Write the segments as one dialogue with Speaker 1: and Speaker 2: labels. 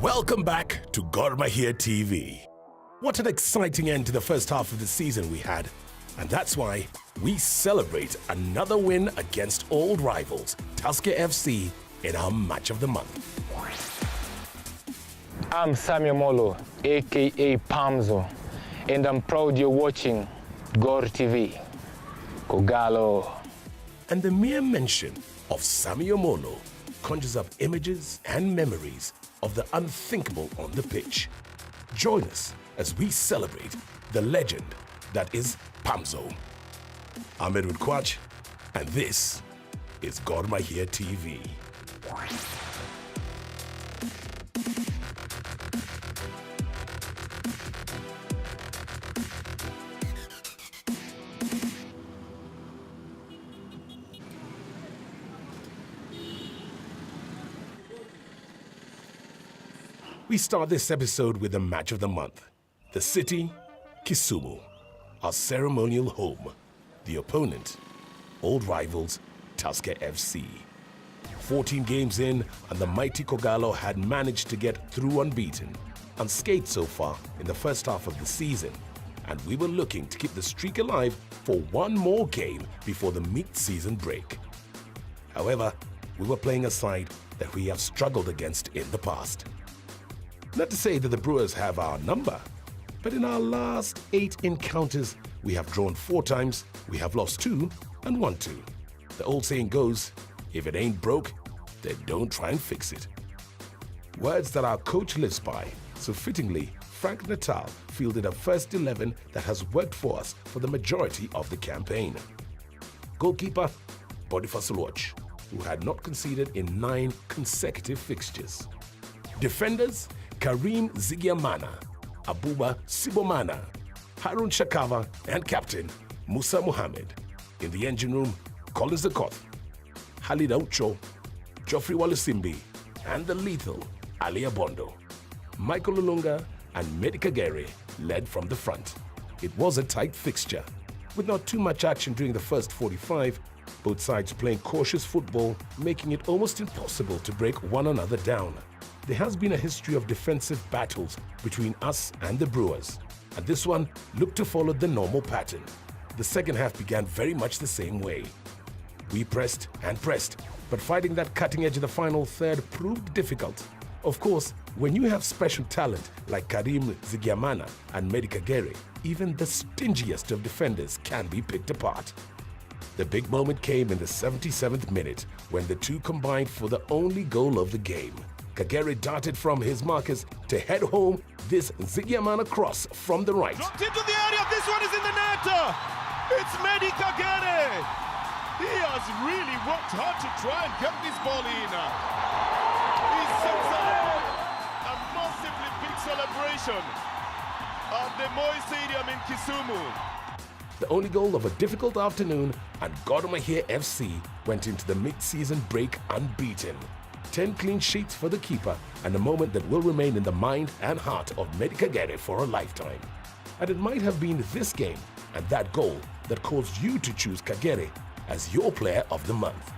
Speaker 1: Welcome back to Gor Mahia TV. What an exciting end to the first half of the season we had, and that's why we celebrate another win against old rivals Tusker FC in our match of the month.
Speaker 2: I'm Samuel Molo, aka Pamzo, and I'm proud you're watching Gor TV. Kogalo.
Speaker 1: And the mere mention of Samuel Molo conjures up images and memories of the unthinkable on the pitch. Join us as we celebrate the legend that is Pamzo. I'm Edward Kwach, and this is Gor Mahia TV. We start this episode with the match of the month. The city, Kisumu, our ceremonial home. The opponent, old rivals, Tusker FC. 14 games in, and the mighty Kogalo had managed to get through unbeaten, unscathed so far in the first half of the season. And we were looking to keep the streak alive for one more game before the mid-season break. However, we were playing a side that we have struggled against in the past. Not to say that the Brewers have our number, but in our last 8 encounters, we have drawn 4 times, we have lost 2 and won 2. The old saying goes, if it ain't broke, then don't try and fix it. Words that our coach lives by, so fittingly, Frank Natal fielded a first 11 that has worked for us for the majority of the campaign. Goalkeeper, Boniface Luoch, who had not conceded in 9 consecutive fixtures. Defenders, Karim Zigiamana, Abuba Sibomana, Harun Shakava, and captain Musa Mohammed. In the engine room, Colin Zakoth, Halid Aucho, Geoffrey Walasimbi, and the lethal Ali Abondo. Michael Olunga and Medi Kagere led from the front. It was a tight fixture, with not too much action during the first 45, both sides playing cautious football, making it almost impossible to break one another down. There has been a history of defensive battles between us and the Brewers, and this one looked to follow the normal pattern. The second half began very much the same way. We pressed and pressed, but fighting that cutting edge of the final third proved difficult. Of course, when you have special talent like Karim Zigiamana and Medi Kagere, even the stingiest of defenders can be picked apart. The big moment came in the 77th minute when the two combined for the only goal of the game. Kagere darted from his markers to head home this Zigiamana cross from the right.
Speaker 3: Dropped into the area, this one is in the net! It's Medi Kagere! He has really worked hard to try and get this ball in. He sets up a massively big celebration at the Moi Stadium in Kisumu.
Speaker 1: The only goal of a difficult afternoon, and Gor Mahia FC went into the mid-season break unbeaten. 10 clean sheets for the keeper, and a moment that will remain in the mind and heart of Medi Kagere for a lifetime. And it might have been this game and that goal that caused you to choose Kagere as your player of the month.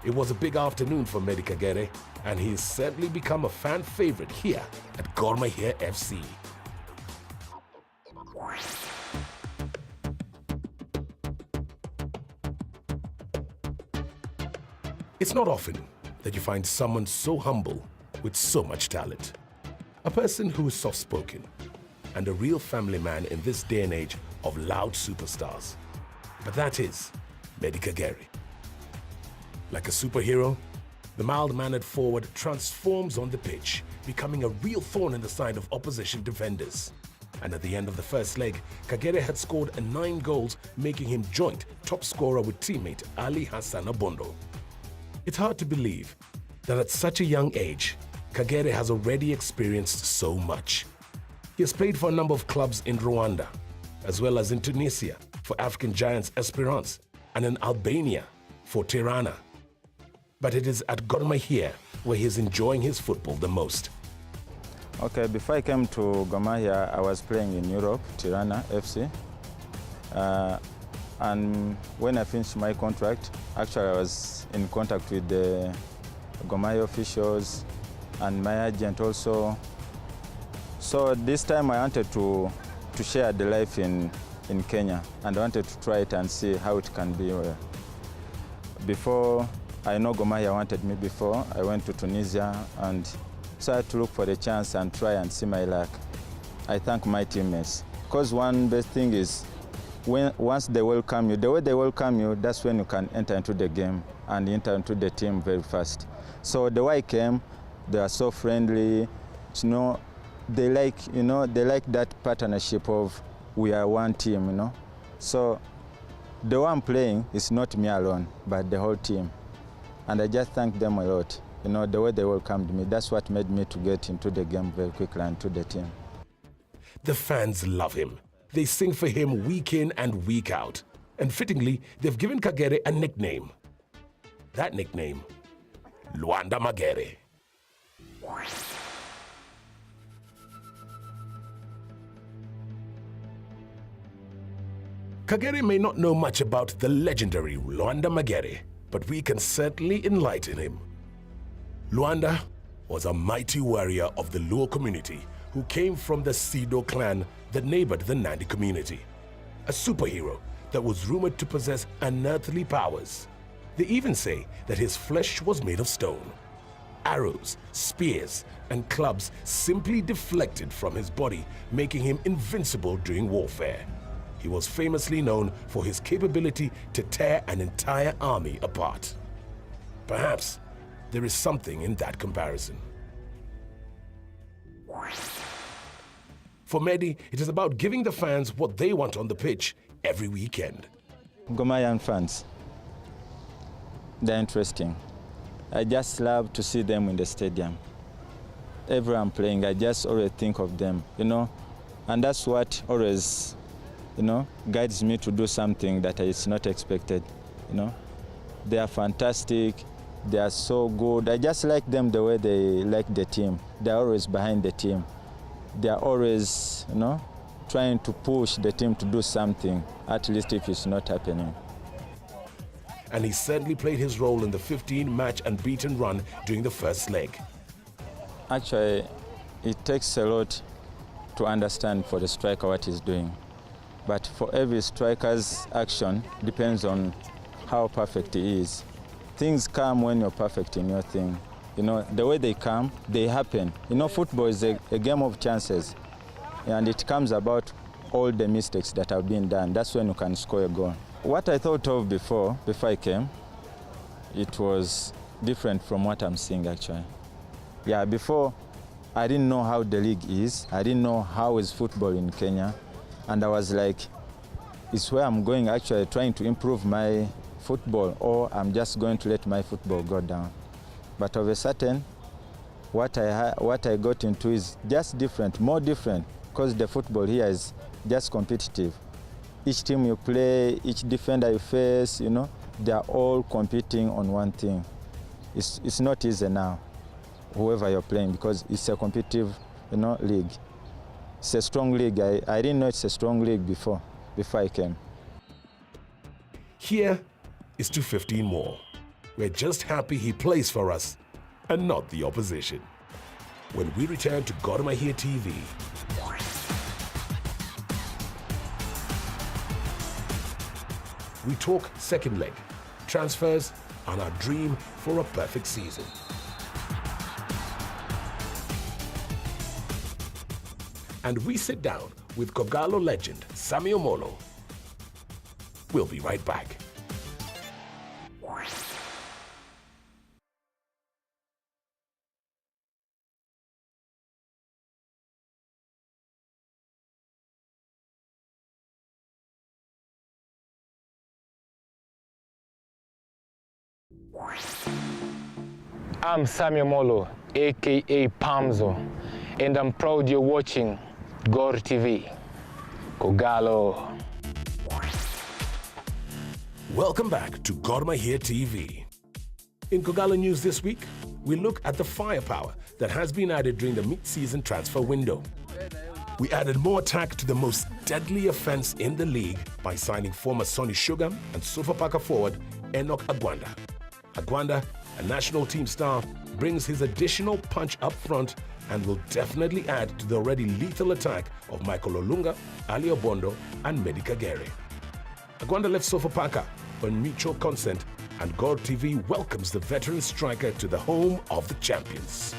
Speaker 1: It was a big afternoon for Medi Kagere, and he has certainly become a fan favorite here at Gor Mahia FC. It's not often that you find someone so humble with so much talent. A person who is soft-spoken and a real family man in this day and age of loud superstars. But that is Medi Kagere. Like a superhero, the mild-mannered forward transforms on the pitch, becoming a real thorn in the side of opposition defenders. And at the end of the first leg, Kagere had scored 9 goals, making him joint top scorer with teammate Ali Hassan Abondo. It's hard to believe that at such a young age, Kagere has already experienced so much. He has played for a number of clubs in Rwanda, as well as in Tunisia for African giants Esperance, and in Albania for Tirana. But it is at Gor Mahia where he is enjoying his football the most.
Speaker 4: Okay, before I came to Gor Mahia, I was playing in Europe, Tirana FC. And when I finished my contract, actually I was in contact with the Gor Mahia officials and my agent also. So this time I wanted to share the life in Kenya, and I wanted to try it and see how it can be. Before, I know Gor Mahia wanted me before. I went to Tunisia and started to look for the chance and try and see my luck. I thank my teammates. Because one best thing is, once they welcome you, the way they welcome you, that's when you can enter into the game and enter into the team very fast. So the way I came, they are so friendly. They like that partnership of we are one team, So the way I'm playing is not me alone, but the whole team. And I just thank them a lot. The way they welcomed me, that's what made me to get into the game very quickly and to the team.
Speaker 1: The fans love him. They sing for him week in and week out. And fittingly, they've given Kagere a nickname. That nickname, Luanda Magere. Kagere may not know much about the legendary Luanda Magere, but we can certainly enlighten him. Luanda was a mighty warrior of the Luo community who came from the Sido clan that neighbored the Nandi community. A superhero that was rumored to possess unearthly powers. They even say that his flesh was made of stone. Arrows, spears, and clubs simply deflected from his body, making him invincible during warfare. He was famously known for his capability to tear an entire army apart. Perhaps there is something in that comparison. For Mehdi, it is about giving the fans what they want on the pitch every weekend.
Speaker 4: Gor Mahia fans, they're interesting. I just love to see them in the stadium. Every I'm playing, I just always think of them, and that's what always guides me to do something that is not expected, They are fantastic, they are so good. I just like them the way they like the team. They're always behind the team. They are always, trying to push the team to do something, at least if it's not happening.
Speaker 1: And he certainly played his role in the 15-match unbeaten run during the first leg.
Speaker 4: Actually, it takes a lot to understand for the striker what he's doing. But for every striker's action depends on how perfect he is. Things come when you're perfect in your thing. The way they come, they happen. Football is a game of chances. And it comes about all the mistakes that have been done. That's when you can score a goal. What I thought of before I came, it was different from what I'm seeing actually. Yeah, before, I didn't know how the league is. I didn't know how is football in Kenya. And I was like, it's where I'm going actually trying to improve my football, or I'm just going to let my football go down. But of a sudden, what I got into is just different, more different, because the football here is just competitive. Each team you play, each defender you face, they are all competing on one thing. It's not easy now, whoever you're playing, because it's a competitive, league. It's a strong league. I didn't know it's a strong league before I came.
Speaker 1: Here is to 15 more. We're just happy he plays for us and not the opposition. When we return to Gor Mahia TV, we talk second leg, transfers, and our dream for a perfect season. And we sit down with Kogalo legend Sammy Omolo. We'll be right back.
Speaker 2: I'm Sammy Omolo, aka Pamzo, and I'm proud you're watching Gor TV. Kogalo.
Speaker 1: Welcome back to Gor Mahia TV. In Kogalo News this week, we look at the firepower that has been added during the mid-season transfer window. We added more attack to the most deadly offense in the league by signing former Sonny Sugar and Super Parker forward Enoch Agwanda. Agwanda a national team star, brings his additional punch up front and will definitely add to the already lethal attack of Michael Olunga, Ali Obondo, and Medi Kagere. Agwanda left Sofapaka on mutual consent, and Gor TV welcomes the veteran striker to the home of the champions.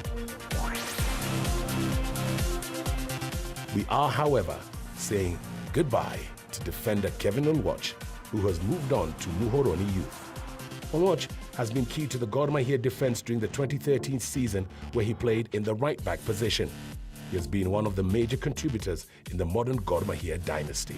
Speaker 1: We are, however, saying goodbye to defender Kevin Onwatch, who has moved on to Muhoroni Youth. Onwatch has been key to the Gor Mahia defense during the 2013 season, where he played in the right-back position. He has been one of the major contributors in the modern Gor Mahia dynasty.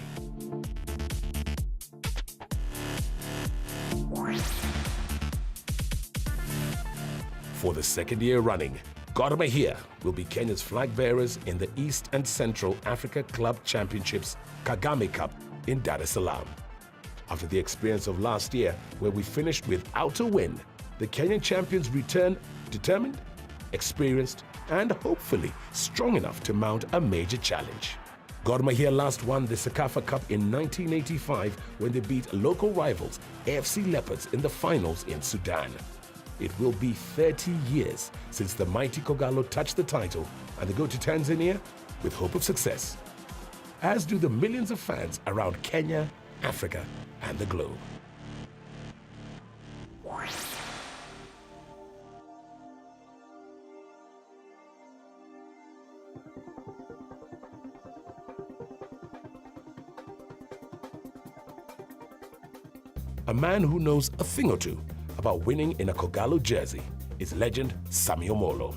Speaker 1: For the second year running, Gor Mahia will be Kenya's flag bearers in the East and Central Africa Club Championships Kagame Cup in Dar es Salaam. After the experience of last year, where we finished without a win, the Kenyan champions return determined, experienced, and hopefully strong enough to mount a major challenge. Gor Mahia last won the Sekafa Cup in 1985 when they beat local rivals AFC Leopards in the finals in Sudan. It will be 30 years since the mighty Kogalo touched the title, and they go to Tanzania with hope of success, as do the millions of fans around Kenya, Africa, and the globe. A man who knows a thing or two about winning in a Kogalo jersey is legend Sammy Omolo.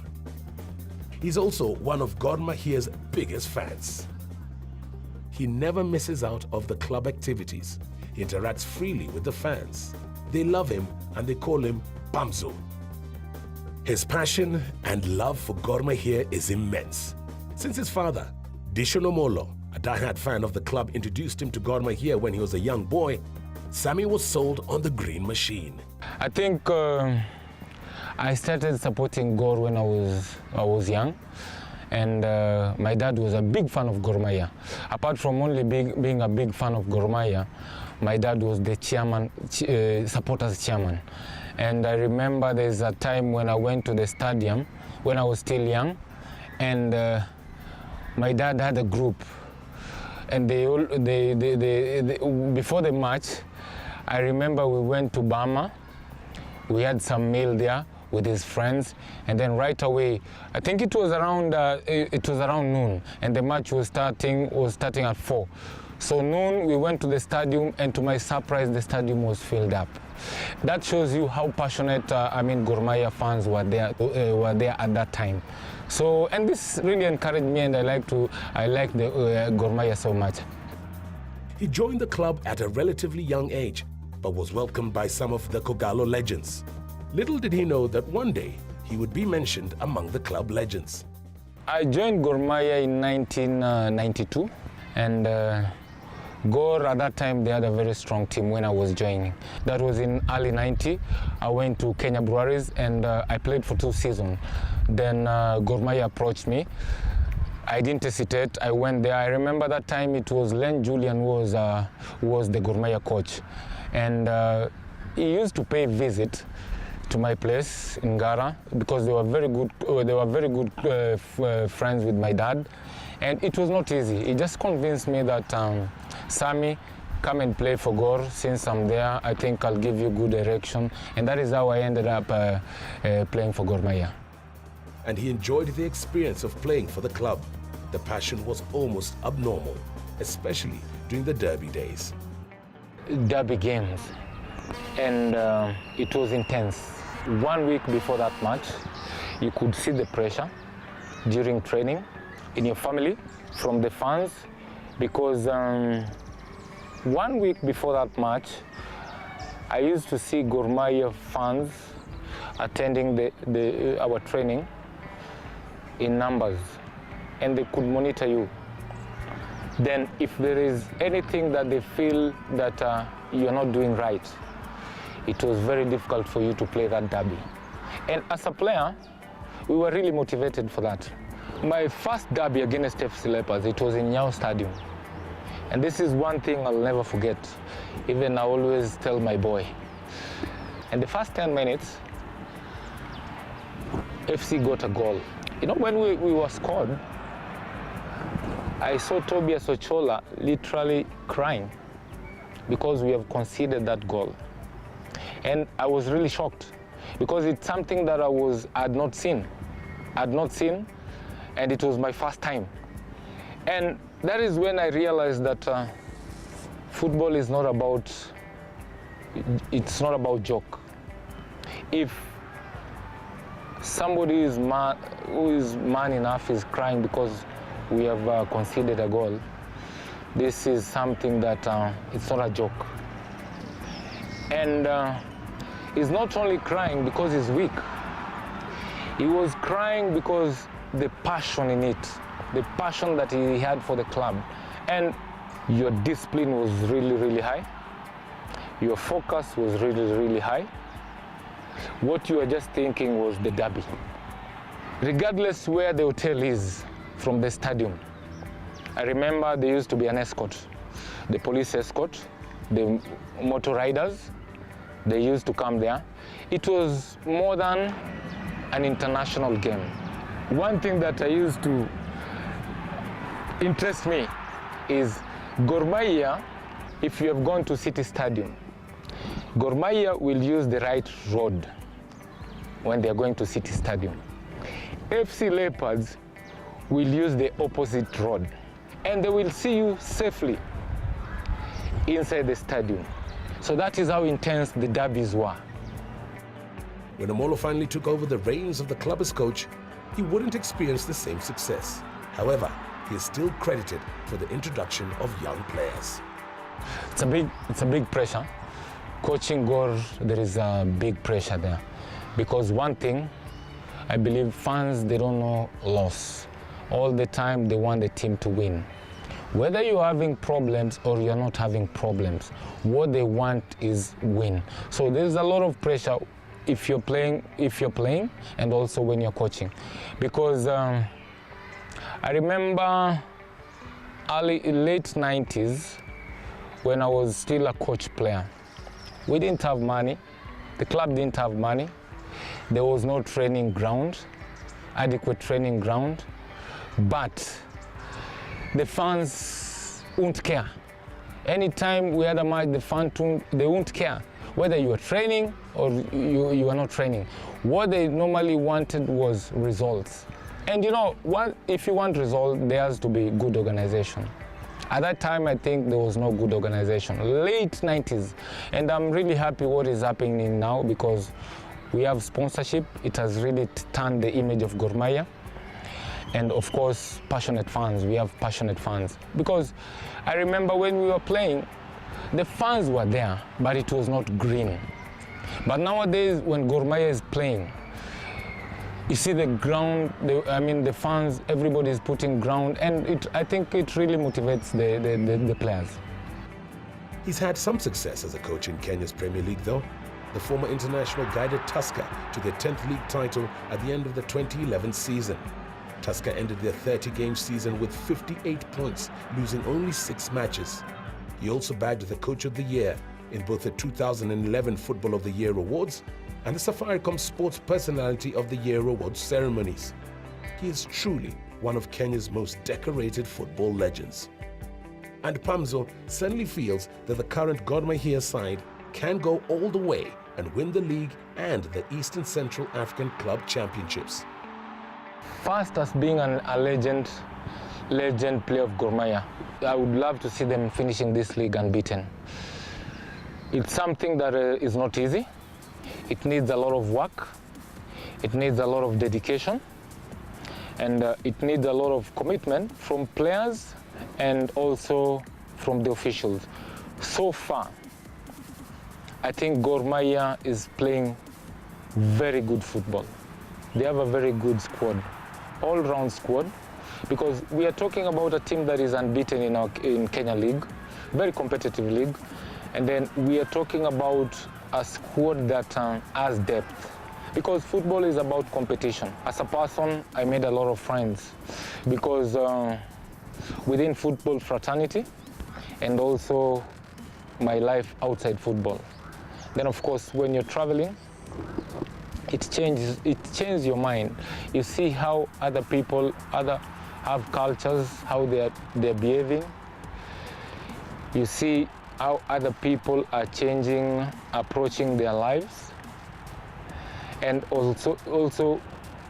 Speaker 1: He's also one of Gor Mahia's biggest fans. He never misses out of the club activities. He interacts freely with the fans. They love him and they call him Pamzo. His passion and love for Gor Mahia is immense. Since his father, Dishon Omolo, a diehard fan of the club, introduced him to Gor Mahia when he was a young boy, Sammy was sold on the green machine.
Speaker 2: I think I started supporting Gor when I was young, and my dad was a big fan of Gor Mahia. Apart from only being a big fan of Gor Mahia, my dad was the chairman, supporters chairman. And I remember there's a time when I went to the stadium when I was still young, and my dad had a group, and before the match, I remember we went to Bama. We had some meal there with his friends, and then right away, I think it was around noon, and the match was starting at 4. So noon, we went to the stadium, and to my surprise, the stadium was filled up. That shows you how passionate Gor Mahia fans were there at that time. So, and this really encouraged me, and I like the Gor Mahia so much.
Speaker 1: He joined the club at a relatively young age, but was welcomed by some of the Kogalo legends. Little did he know that one day he would be mentioned among the club legends.
Speaker 2: I joined Gor Mahia in 1992, and Gor at that time, they had a very strong team when I was joining. That was in early 90. I went to Kenya Breweries and I played for 2 seasons. Then Gor Mahia approached me. I didn't hesitate. I went there. I remember that time it was Len Julian was the Gor Mahia coach, and he used to pay visit to my place in Gara because they were very good. Friends with my dad, and it was not easy. He just convinced me that Sammy, come and play for Gor. Since I'm there, I think I'll give you good direction, and that is how I ended up playing for Gor Mahia.
Speaker 1: And he enjoyed the experience of playing for the club. The passion was almost abnormal, especially during the derby days.
Speaker 2: Derby games, and it was intense. 1 week before that match, you could see the pressure during training in your family from the fans, because 1 week before that match, I used to see Gor Mahia fans attending our training in numbers, and they could monitor you. Then if there is anything that they feel that you're not doing right, it was very difficult for you to play that derby. And as a player, we were really motivated for that. My first derby against FC Leopards, it was in Nyao Stadium. And this is one thing I'll never forget. Even I always tell my boy. In the first 10 minutes, FC got a goal. You know, when we were scored, I saw Tobias Ochola literally crying because we have conceded that goal. And I was really shocked because it's something that I had not seen, and it was my first time. And that is when I realized that football is not about, it's not about joke. If somebody who is man enough is crying because we have conceded a goal, this is something that it's not a joke. And he's not only crying because he's weak. He was crying because the passion in it, the passion that he had for the club. And your discipline was really, really high. Your focus was really, really high. What you were just thinking was the derby. Regardless where the hotel is from the stadium, I remember there used to be an escort, the police escort, the motor riders, they used to come there. It was more than an international game. One thing that I used to interest me is Gor Mahia. If you have gone to City Stadium, Gor Mahia will use the right road when they are going to City Stadium. FC Leopards will use the opposite road, and they will see you safely inside the stadium. So that is how intense the derbies were.
Speaker 1: When Omolo finally took over the reins of the club as coach, he wouldn't experience the same success. However, he is still credited for the introduction of young players.
Speaker 2: It's a big pressure. Coaching Gor, there is a big pressure there. Because one thing, I believe fans, they don't know loss. All the time, they want the team to win. Whether you're having problems or you're not having problems, what they want is win. So there's a lot of pressure if you're playing, and also when you're coaching. Because I remember late 90s, when I was still a coach player, we didn't have money. The club didn't have money. There was no training ground, adequate training ground, but the fans won't care. Anytime we had a match, the fans, they won't care whether you are training or you are not training. What they normally wanted was results. And you know, if you want results, there has to be good organization. At that time, I think there was no good organization, late 90s. And I'm really happy what is happening now because we have sponsorship. It has really turned the image of Gor Mahia. And of course, passionate fans. We have passionate fans. Because I remember when we were playing, the fans were there, but it was not green. But nowadays, when Gor Mahia is playing, you see the ground, the fans, everybody is putting ground, and I think it really motivates the players.
Speaker 1: He's had some success as a coach in Kenya's Premier League though. The former international guided Tusker to their 10th league title at the end of the 2011 season. Tusker ended their 30-game season with 58 points, losing only 6 matches. He also bagged the Coach of the Year in both the 2011 Football of the Year awards and the Safaricom Sports Personality of the Year awards ceremonies. He is truly one of Kenya's most decorated football legends. And Pamzo certainly feels that the current Gor Mahia side can go all the way and win the league and the Eastern Central African Club Championships.
Speaker 2: First, as being a legend player of Gor Mahia, I would love to see them finishing this league unbeaten. It's something that is not easy. It needs a lot of work. It needs a lot of dedication. And it needs a lot of commitment from players and also from the officials. So far, I think Gor Mahia is playing very good football. They have a very good squad, all-round squad, because we are talking about a team that is unbeaten in Kenya League, very competitive league, and then we are talking about a squad that has depth, because football is about competition. As a person, I made a lot of friends, because within football fraternity, and also my life outside football. Then of course, when you're traveling, it changes your mind. You see how other people have cultures, how they're behaving. You see how other people are changing, approaching their lives. And also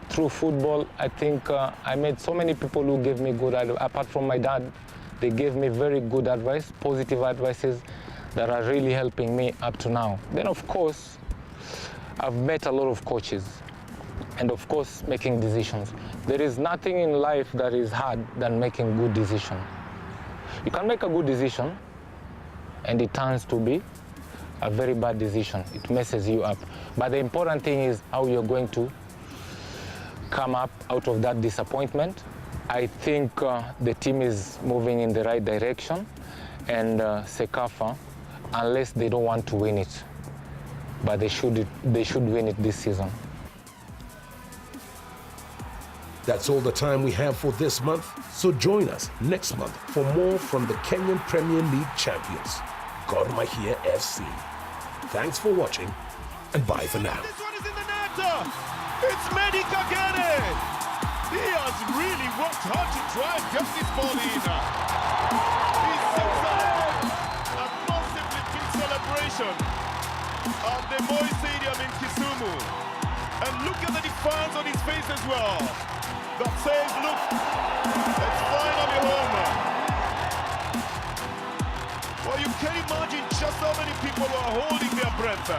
Speaker 2: through football, I think I met so many people who gave me good advice. Apart from my dad, they gave me very good advice, positive advices that are really helping me up to now. Then of course, I've met a lot of coaches, and of course making decisions. There is nothing in life that is hard than making good decisions. You can make a good decision and it turns to be a very bad decision. It messes you up. But the important thing is how you're going to come up out of that disappointment. I think the team is moving in the right direction, and Sekafa, unless they don't want to win it, but they should win it this season.
Speaker 1: That's all the time we have for this month, so join us next month for more from the Kenyan Premier League champions, Gor Mahia FC. Thanks for watching, and bye for now.
Speaker 3: This one is in the net. It's Medi Kagere. He has really worked hard to try and get this ball in. He sets up a massively big celebration at the Moi Stadium in Kisumu. And look at the defiance on his face as well. That says, look, it's finally home. Well, you can imagine just how many people are holding their breath.